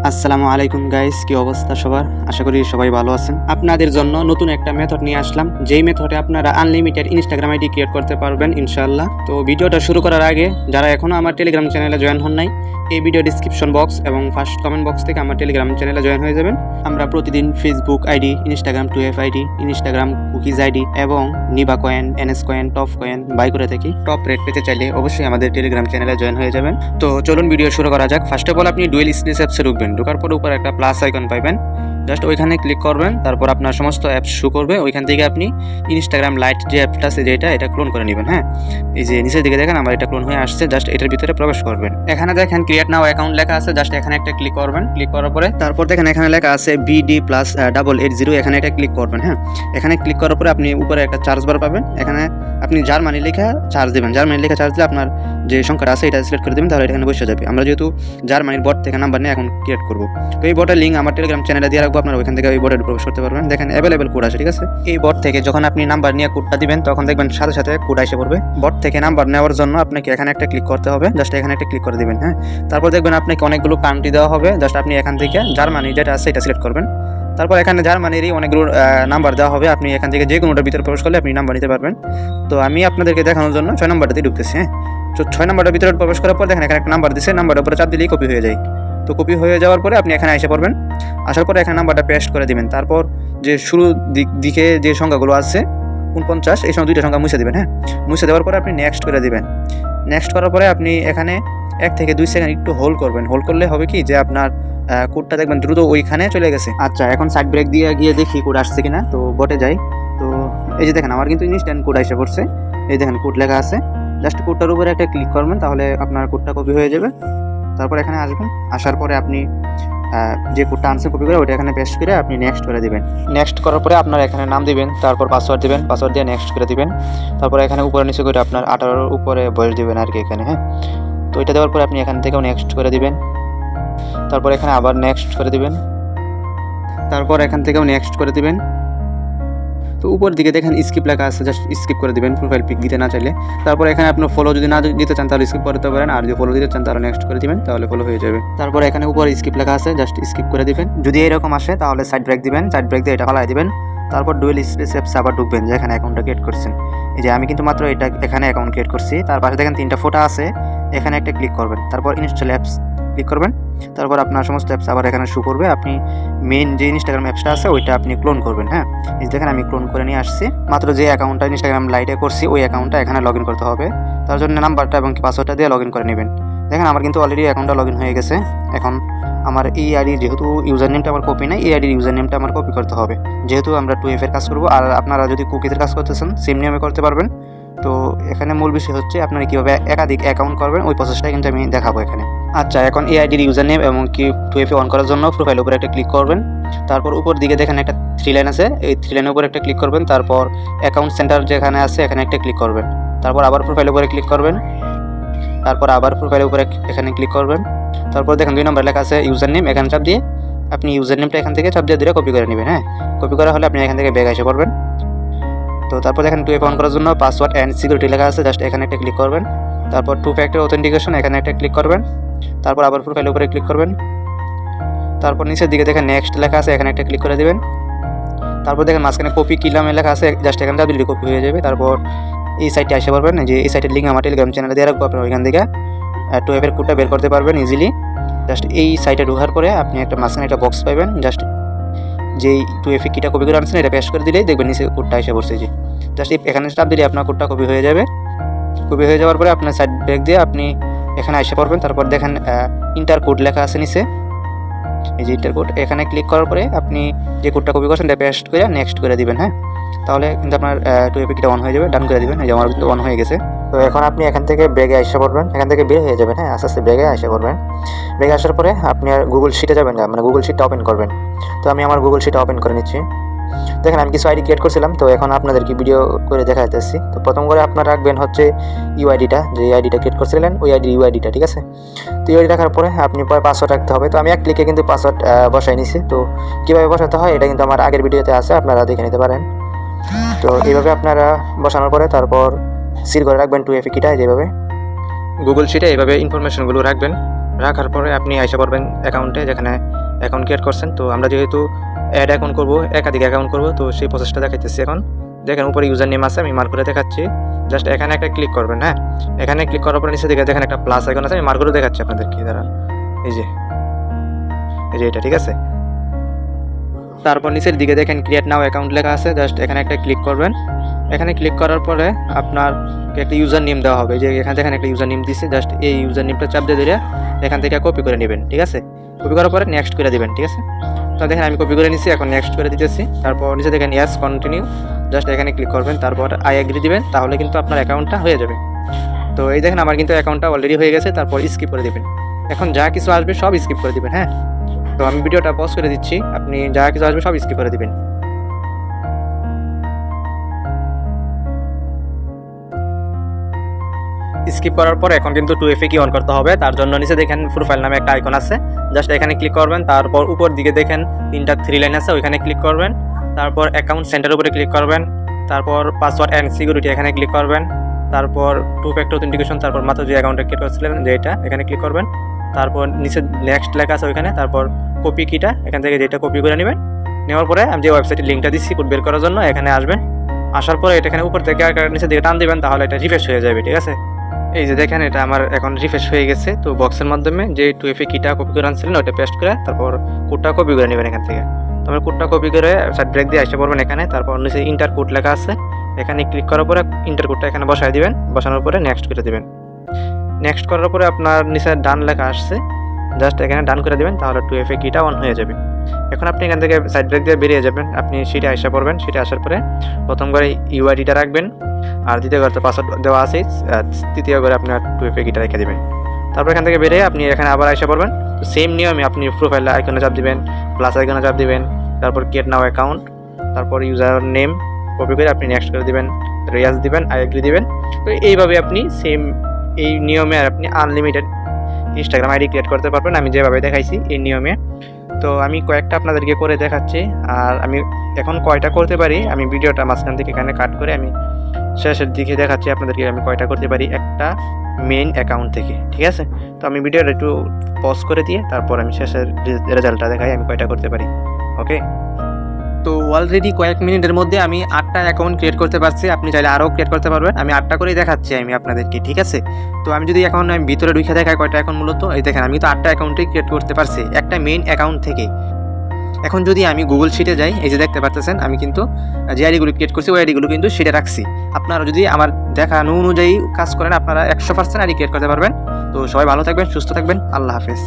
আসসালামু আলাইকুম গাইস, কি অবস্থা সবার? আশা করি সবাই ভালো আছেন। আপনাদের জন্য নতুন একটা মেথড নিয়ে আসলাম, যেই মেথডে আপনারা আনলিমিটেড ইনস্টাগ্রাম আইডি ক্রিয়েট করতে পারবেন ইনশাআল্লাহ। তো ভিডিওটা শুরু করার আগে যারা এখনো আমার টেলিগ্রাম চ্যানেলে জয়েন হন নাই, এই ভিডিও ডিসক্রিপশন বক্স এবং ফার্স্ট কমেন্ট বক্স থেকে আমার টেলিগ্রাম চ্যানেলে জয়েন হয়ে যাবেন। আমরা প্রতিদিন Facebook ID, Instagram 2F ID, Instagram cookies ID এবং নিবা coin, NS coin, top coin by করে থাকি। টপ রেট পেতে চাইলে অবশ্যই আমাদের টেলিগ্রাম চ্যানেলে জয়েন হয়ে যাবেন। তো চলুন ভিডিও শুরু করা যাক। ফার্স্ট অফ অল আপনি ডুয়েল স্পেস অ্যাপসে ঢুকবেন। ঢোকার পর উপরে একটা প্লাস আইকন পাইবেন, জাস্ট ওইখানে ক্লিক করবেন। তারপর আপনার সমস্ত অ্যাপস শো করবে। ওইখান থেকে আপনি ইনস্টাগ্রাম লাইট যে অ্যাপটা আছে যেটা, এটা ক্লোন করে নেবেন। হ্যাঁ, এই যে নিচের দিকে দেখেন আমার এটা ক্লোন হয়ে আসছে, জাস্ট এটার ভিতরে প্রবেশ করবেন। এখানে দেখেন ক্রিয়েট নাও অ্যাকাউন্ট লেখা আছে, জাস্ট এখানে একটা ক্লিক করবেন। ক্লিক করার পরে তারপর দেখেন এখানে লেখা আছে BD+880, এখানে এটা ক্লিক করবেন। হ্যাঁ, এখানে ক্লিক করার পরে আপনি উপরে একটা চার্জ বার পাবেন। এখানে আপনি জার্মানি লেখা চার্জ দেবেন। জার্মানি লেখা চার্জ দিলে আপনার যে সংখ্যাটা আছে এটা সিলেক্ট করে দেবেন, তাহলে এখানে বসে যাবে। আমরা যেহেতু জার্মানির বট থেকে নাম্বার নিয়ে এখন ক্রিয়েট করবো, তো এই বটের লিঙ্ক আমার টেলিগ্রাম চ্যানেলে দিয়ে রাখবো, আপনারা ওইখান থেকে ওই বটে প্রবেশ করতে পারবেন। দেখেন অ্যাভেলেবেল কোড আছে, ঠিক আছে। এই বট থেকে যখন আপনি নাম্বার নিয়ে কোডটা দিবেন, তখন দেখবেন সাথে সাথে কোড এসে পড়বে। বট থেকে নাম্বার নেওয়ার জন্য আপনাকে এখানে একটা ক্লিক করতে হবে, জাস্ট এখানে একটা ক্লিক করে দিবেন। হ্যাঁ, তারপর দেখবেন আপনাকে অনেকগুলো কান্ট্রি দেওয়া হবে, জাস্ট আপনি এখান থেকে জার্মানি যেটা আছে এটা সিলেক্ট করবেন। তারপর এখানে জার্মানিরই অনেকগুলো নাম্বার দেওয়া হবে, আপনি এখান থেকে যে কোনোটার ভিতরে প্রবেশ করলে আপনি নাম্বার নিতে পারবেন। তো আমি আপনাদেরকে দেখানোর জন্য 6 নম্বরটাতেই ঢুকতেছি। হ্যাঁ, তো 6 নম্বরটার ভিতরে প্রবেশ করার পর দেখেন এখানে একটা নাম্বার দিচ্ছে, নাম্বারের উপরে চাপ দিলেই কপি হয়ে যায়। তো কপি হয়ে যাওয়ার পরে আপনি এখানে এসে পড়বেন। আসার পরে এখানে নাম্বারটা পেস্ট করে দিবেন। তারপর যে শুরু দিকে যে সংখ্যাগুলো আছে 49, এই সময় দুইটা সংখ্যা মুছে দিবেন। হ্যাঁ, মুছে দেওয়ার পরে আপনি নেক্সট করে দিবেন। নেক্সট করার পরে আপনি এখানে 1 থেকে 2 সেকেন্ড একটু হোল্ড করবেন। হোল্ড করলে হবে কি যে আপনার কোডটা দেখবেন দ্রুত ওইখানে চলে গেছে। আচ্ছা, এখন সাইড ব্রেক দিয়ে গিয়ে দেখি কোড আসছে কিনা। তো বটে যাই। তো এই যে দেখেন আমার কিন্তু ইনস্ট্যান্ট কোড এসে পড়ছে। এই দেখেন কোড লেখা আছে, জাস্ট কোডটার উপরে একটা ক্লিক করবেন, তাহলে আপনার কোডটা কপি হয়ে যাবে। তারপর এখানে আসবেন। আসার পরে আপনি যে কোডটা আনসার কপি করে ওটা এখানে পেস্ট করে আপনি নেক্সট করে দিবেন। নেক্সট করার পরে আপনার এখানে নাম দিবেন, তারপর পাসওয়ার্ড দিবেন, পাসওয়ার্ড দিয়ে নেক্সট করে দিবেন। তারপর এখানে উপরে নিচে করে আপনার 18-র উপরে বয়স দিবেন আর কি এখানে। হ্যাঁ, তো এটা দেওয়ার পরে আপনি এখান থেকেও নেক্সট করে দিবেন। তারপর এখানে আবার নেক্সট করে দিবেন। তারপর এখান থেকেও নেক্সট করে দিবেন। তো উপর দিকে দেখেন স্কিপ লেখা আছে, জাস্ট স্কিপ করে দিবেন প্রোফাইল পিক দিতে না চাইলে। তারপর এখানে আপনি ফলো যদি না দিতে চান তাহলে স্কিপ করতে পারেন, আর যদি ফলো দিতে চান তাহলে নেক্সট করে দিবেন, তাহলে ফলো হয়ে যাবে। তারপর এখানে উপরে স্কিপ লেখা আছে, জাস্ট স্কিপ করে দিবেন। যদি এরকম আসে তাহলে সাইড ব্রেক দিবেন, সাইড ব্রেক দিয়ে এটা ফালাই দিবেন। তারপর ডুয়েল স্পেস অ্যাপস আবার ঢুকবেন, যে এখানে অ্যাকাউন্টটা ক্রিয়েট করছেন। এই যে আমি কিন্তু মাত্র এটা এখানে অ্যাকাউন্ট ক্রিয়েট করছি। তার পাশে দেখেন 3টা ফটো আছে, এখানে একটা ক্লিক করবেন। তারপর ইনস্টল অ্যাপস ক্লিক করবেন। তারপর আপনার সমস্ত অ্যাপস আবার এখানে শো করবে। আপনি মেইন যে ইনস্টাগ্রাম অ্যাপসটা আছে ওইটা আপনি ক্লোন করবেন। হ্যাঁ, এই দেখেন আমি ক্লোন করে নিয়ে আসছি। মাত্র যে অ্যাকাউন্টটা ইনস্টাগ্রাম লাইটে করছি ওই অ্যাকাউন্টটা এখানে লগ ইন করতে হবে। তার জন্য নাম্বারটা এবং পাসওয়ার্ডটা দিয়ে লগ ইন করে নেবেন। দেখেন আমার কিন্তু অলরেডি অ্যাকাউন্টটা লগ ইন হয়ে গেছে। এখন আমার এই আইডি, যেহেতু ইউজার নেমটা আমার কপি নাই, এই আইডির ইউজার নেমটা আমার কপি করতে হবে। যেহেতু আমরা 2F এর কাজ করবো, আর আপনারা যদি কুকিজের কাজ করতেছেন সেম নিয়মে করতে পারবেন। তো এখানে মূল বিষয় হচ্ছে আপনারা কীভাবে একাধিক অ্যাকাউন্ট করবেন, ওই প্রসেসটাই কিন্তু আমি দেখাবো এখানে। আচ্ছা, এখন এই আইডির ইউজার নেম এবং কি 2F অন করার জন্য প্রোফাইল উপরে একটা ক্লিক করবেন। তারপর উপর দিকে দেখেন একটা 3 লাইন আছে, এই 3 লাইনের উপরে একটা ক্লিক করবেন। তারপর অ্যাকাউন্ট সেন্টার যেখানে আছে এখানে একটা ক্লিক করবেন। তারপর আবার প্রোফাইল উপরে ক্লিক করবেন। তারপর আবার প্রোফাইলের উপরে এখানে ক্লিক করবেন। তারপর দেখেন 2 নম্বর লেখা আছে ইউজার নেম, এখানে চাপ দিয়ে আপনি ইউজার নেমটা এখান থেকে চাপ দিয়ে ধরে কপি করে নেবেন। হ্যাঁ, কপি করা হলে আপনি এখান থেকে ব্যাগ এসে পড়বেন। তো তারপর দেখেন 2F অন করার জন্য পাসওয়ার্ড অ্যান্ড সিকিউরিটি লেখা আছে, জাস্ট এখানে একটা ক্লিক করবেন। তারপর 2 ফ্যাক্টর অথেন্টিকেশন এখানে একটা ক্লিক করবেন। তারপর আবার প্রোফাইলের উপরে ক্লিক করবেন। তারপর নিচের দিকে দেখেন নেক্সট লেখা আছে, এখানে একটা ক্লিক করে দিবেন। তারপর দেখেন মাঝখানে কপি কিলামে লেখা আছে, জাস্ট এখানে চাপ দিলে কপি হয়ে যাবে। তারপর এই সাইটে আসে পারবেন, যে এই সাইটের লিঙ্ক আমার টেলিগ্রাম চ্যানেলে দিয়ে রাখবো, আপনারা ওইখান থেকে 2F এর কোডটা বের করতে পারবেন ইজিলি। জাস্ট এই সাইটে ঢোকার পরে আপনি একটা মাঝখানে একটা বক্স পাবেন, জাস্ট যেই 2F কিটা কপি করে আনছেন এটা পেস্ট করে দিলেই দেখবেন নিচে কোডটা এসে পড়ছে। যে জাস্ট এখানে চাপ দিলে আপনার কোডটা কপি হয়ে যাবে। কপি হয়ে যাওয়ার পরে আপনার সাইড ব্রেক দিয়ে আপনি এখানে এসে পড়বেন। তারপর দেখেন ইন্টার কোড লেখা আছে নিচে, এই যে ইন্টার কোড, এখানে ক্লিক করার পরে আপনি যে কোডটা কপি করছেন এটা পেস্ট করে নেক্সট করে দিবেন। হ্যাঁ, তাহলে কিন্তু আপনার 2F কিটা অন হয়ে যাবে, ডান করে দিবেন। এই যে আমার কিন্তু অন হয়ে গেছে। তো এখন আপনি এখান থেকে ব্রেগে এসে পড়বেন, এখান থেকে বের হয়ে যাবেন। হ্যাঁ, আস্তে আস্তে ব্রেগে এসে পড়বেন। ব্রেগে আসার পরে আপনি আর গুগল শিটে যাবেন, মানে গুগল শিটটা ওপেন করবেন। তো আমি আমার গুগল শিটটা ওপেন করে নিচ্ছি। দেখেন আমি কিছু আইডি ক্রিয়েট করছিলাম, তো এখন আপনাদেরকে ভিডিও করে দেখা যাচ্ছি। তো প্রথম করে আপনারা রাখবেন হচ্ছে ইউআইডিটা, যে আইডিটা ক্রিয়েট করছিলেন ওই আইডি ইউআইডিটা, ঠিক আছে। তো ইউআইডি রাখার পরে আপনি পরে পাসওয়ার্ড রাখতে হবে। তো আমি এক ক্লিকে কিন্তু পাসওয়ার্ড বসাই নিছি। তো কীভাবে বসাতে হয় এটা কিন্তু আমার আগের ভিডিওতে আছে, আপনারা দেখে নিতে পারেন। তো এইভাবে আপনারা বসানোর পরে তারপর সিল করে রাখবেন 2F কিটা, যেভাবে গুগল শিটে এইভাবে ইনফরমেশনগুলো রাখবেন। রাখার পরে আপনি আইসা পড়বেন অ্যাকাউন্টে, যেখানে অ্যাকাউন্ট ক্রিয়েট করছেন। তো আমরা যেহেতু অ্যাড অ্যাকাউন্ট করবো, একাধিক অ্যাকাউন্ট করবো, তো সেই প্রসেসটা দেখাইতেছি এখন। দেখেন উপরে ইউজার নেম আছে, আমি মার্ক করে দেখাচ্ছি। জাস্ট এখানে একটা ক্লিক করবেন। হ্যাঁ, এখানে ক্লিক করার পরে নিচে দিকে দেখেন একটা প্লাস আইকন আছে, আমি মার্ক করে দেখাচ্ছি আপনাদেরকে। দাঁড়ান, এই যে এটা, ঠিক আছে। তারপর নিচের দিকে দেখেন ক্রিয়েট নাও অ্যাকাউন্ট লেখা আছে, জাস্ট এখানে একটা ক্লিক করবেন। এখানে ক্লিক করার পরে আপনার একটা ইউজার নেম দেওয়া হবে, যে এখান থেকে একটা ইউজার নেম দিচ্ছে, জাস্ট এই ইউজার নেমটা চাপ দিয়ে দিলে এখান থেকে কপি করে নেবেন, ঠিক আছে। কপি করার পরে নেক্সট করে দিবেন, ঠিক আছে। তো দেখেন আমি কপি করে নিচ্ছি, এখন নেক্সট করে দিতেছি। তারপর নিচে দেখেন ইয়াস কন্টিনিউ, জাস্ট এখানে ক্লিক করবেন, তারপর আই এগ্রি দিবেন, তাহলে কিন্তু আপনার অ্যাকাউন্টটা হয়ে যাবে। তো এই দেখেন আমার কিন্তু অ্যাকাউন্টটা অলরেডি হয়ে গেছে। তারপর স্কিপ করে দিবেন, এখন যা কিছু আসবে সব স্কিপ করে দিবেন। হ্যাঁ, তো আমি ভিডিওটা পজ করে দিচ্ছি, আপনি যা কিছু আসবে সব স্কিপ করে দিবেন। স্কিপ করার পর এখন কিন্তু 2FA কি অন করতে হবে, তার জন্য নিচে দেখেন প্রোফাইল নামে একটা আইকন আছে, জাস্ট এখানে ক্লিক করবেন। তারপর উপর দিকে দেখেন 3টা 3 লাইন আছে, ওইখানে ক্লিক করবেন। তারপর অ্যাকাউন্ট সেন্টারের উপরে ক্লিক করবেন। তারপর পাসওয়ার্ড অ্যান্ড সিকিউরিটি এখানে ক্লিক করবেন। তারপর 2 ফ্যাক্টর অথেন্টিকেশন, তারপর মাত্র যে অ্যাকাউন্টটা ক্রিয়েট করেছিলেন যেটা, এখানে ক্লিক করবেন। তারপর নিচে নেক্সট লেখা আছে ওইখানে, তারপর কপি কিটা এখান থেকে যেটা কপি করে নেবেন। নেওয়ার পরে আমি যে ওয়েবসাইটের লিঙ্কটা দিচ্ছি কোড বের করার জন্য, এখানে আসবেন। আসার পরে এটা এখানে উপর থেকে নিচের দিকে টান দিবেন, তাহলে এটা রিফ্রেশ হয়ে যাবে, ঠিক আছে। এই যে দেখেন এটা আমার এখন রিফ্রেশ হয়ে গেছে। তো বক্সের মাধ্যমে যে 2FA কিটা কপি করে আনছিলেন ওটা পেস্ট করে তারপর কোডটা কপি করে নেবেন এখান থেকে। তো আমি কোডটা কপি করে সাইড ব্রেক দিয়ে আসতে পারবেন এখানে। তারপর নিচে ইন্টার কোড লেখা আছে, এখানে ক্লিক করার পরে ইন্টার কোডটা এখানে বসায় দিবেন, বসানোর পরে নেক্সট করে দিবেন। নেক্সট করার পরে আপনার নিচে ডান লেখা আসছে, জাস্ট এখানে ডান করে দিবেন, তাহলে 2FA কিটা অন হয়ে যাবে। এখন আপনি এখান থেকে সাইড ব্রেক দিয়ে বেরিয়ে যাবেন, আপনি সিটে আসা পড়বেন। সিটে আসার পরে প্রথম করে ইউআইডিটা রাখবেন, আর দ্বিতীয় করে পাসওয়ার্ড দেওয়া আছে, তৃতীয় করে আপনার 2FA কিটা রেখে দেবেন। তারপর এখান থেকে বেরিয়ে আপনি এখানে আবার আসা পড়বেন। তো সেম নিয়মে আপনি প্রোফাইল আইকনে চাপ দিবেন, প্লাস আইকনে চাপ দিবেন, তারপর ক্রিয়েট নাও অ্যাকাউন্ট, তারপর ইউজার নেম কপি করে আপনি নেক্সট করে দিবেন, রিয়াজ দিবেন, আই এগ্রি দিবেন। তো এইভাবে আপনি সেম এই নিয়মে আপনি আনলিমিটেড ইনস্টাগ্রাম আইডি ক্রিয়েট করতে পারবেন, আমি যেভাবে দেখাইছি এই নিয়মে। তো আমি কয়েকটা আপনাদেরকে করে দেখাচ্ছি, আর আমি এখন কয়টা করতে পারি আমি ভিডিওটা মাঝখান থেকে এখানে কাট করে আমি শেষের দিকে দেখাচ্ছি আপনাদেরকে আমি কয়টা করতে পারি একটা মেইন অ্যাকাউন্ট থেকে, ঠিক আছে। তো আমি ভিডিওটা একটু পজ করে দিয়ে তারপর আমি শেষের রেজাল্টটা দেখাই আমি কয়টা করতে পারি। ওকে, তো অলরেডি কয়েক মিনিটের মধ্যে আমি 8টা অ্যাকাউন্ট ক্রিয়েট করতে পারছি। আপনি চাইলে আরও ক্রিয়েট করতে পারবেন, আমি 8টা করেই দেখাচ্ছি আমি আপনাদেরকে, ঠিক আছে। তো আমি যদি এখন আমি ভিতরে ঢুকে দেখাই কয়টা এখন মূলত, এই দেখেন আমি তো 8টা অ্যাকাউন্টই ক্রিয়েট করতে পারছি একটা মেইন অ্যাকাউন্ট থেকে। এখন যদি আমি গুগল শিটে যাই, এই যে দেখতে পাচ্ছেন আমি কিন্তু যে আইডিগুলো ক্রিয়েট করছি ওই আইডিগুলো কিন্তু শিটে রাখছি। আপনারা যদি আমার দেখানো অনুযায়ী কাজ করেন আপনারা 100% আইডি ক্রিয়েট করতে পারবেন। তো সবাই ভালো থাকবেন, সুস্থ থাকবেন, আল্লাহ হাফেজ।